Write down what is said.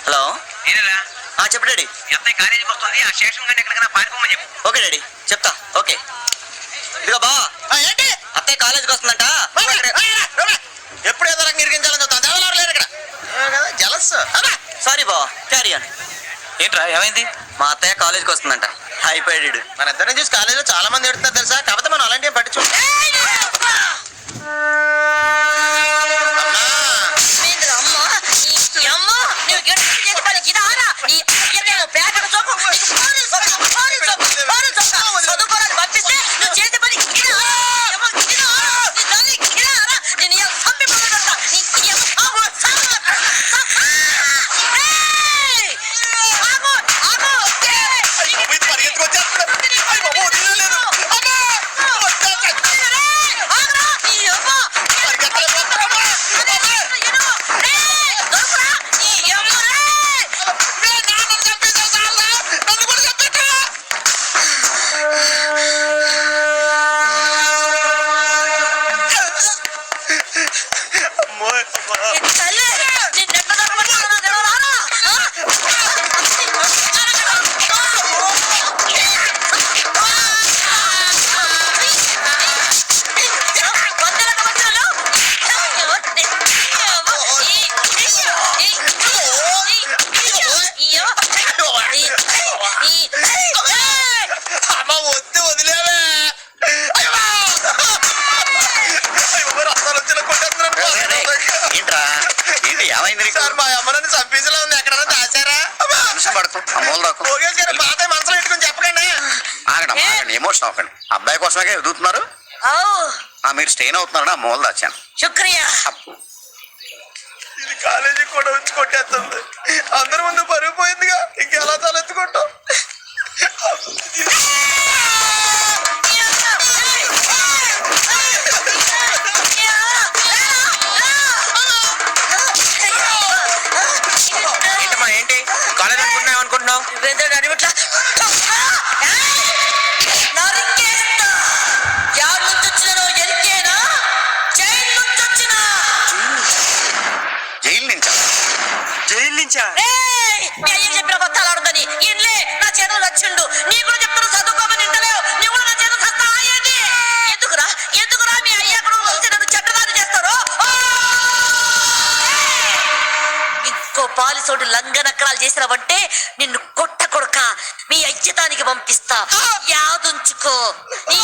Hello ఏరా చెప్పు daddy. అత్తయ్య కాలేజీకి వస్తుంది. ఆ స్టేషన్ కంటే ఎక్కడికైనా పారిపోమని చెప్పు. ఓకే డాడీ, చెప్తా. ఓకే ఇదిగో బా, ఏంటి అత్తయ్య కాలేజీకి వస్తుందంట. ఎప్పుడు ఏదో రకంగా ఇరికించాలని చూస్తాను. ఎవరు లేరు ఇక్కడ కదా జలస్. సారీ బా, క్యారీ ఆన్. ఏంట్రా ఏమైంది? మా అత్తయ్య కాలేజీకి వస్తుందంట. అయిపోయాడు. మన ఇద్దరిని చూసి కాలేజీలో చాలా మంది ఎడుతున్నారు తెలుసా. కాకపోతే మనం అలాంటి ఏం పట్టించు. ఎమోషన్ అవ్వకండి. అబ్బాయి కోసమే ఎదుగుతున్నారు. మీరు స్టెయిన్ అవుతున్నారని ఆ మూల దాచాను. శుక్రియా. ఇది కాలేజీకి కూడా వచ్చి కొట్టేస్తుంది. అందరి ముందు పరుగు పోయిందిగా, ఇంకెలా తలెత్తుకుంటాం. ఏంటమ్మా ఏంటి కాలేజ్ అనుకుంటున్నావు అనుకుంటున్నావు? జైలు నుంచా? చెప్పిన కొత్త ఆడుతుంది ఇన్లే నా చేతులు వచ్చిండు. నీ కూడా చెప్తాను చదువుకోమని ఇంటలేవు. నువ్వు కూడా నా చేతులు చస్తా అయ్యేది. ఎందుకురా ఎందుకురా మీ అయ్యా కూడా కలిసి నన్ను చెడ్డదారి చేస్తారు. ఇంకో పాలిసోటి లంగనక్కడాలు చేసినావంటే నిన్ను కొట్ట కొడుక మీ అయ్యతానికి పంపిస్తా. యాదుంచుకో. నీ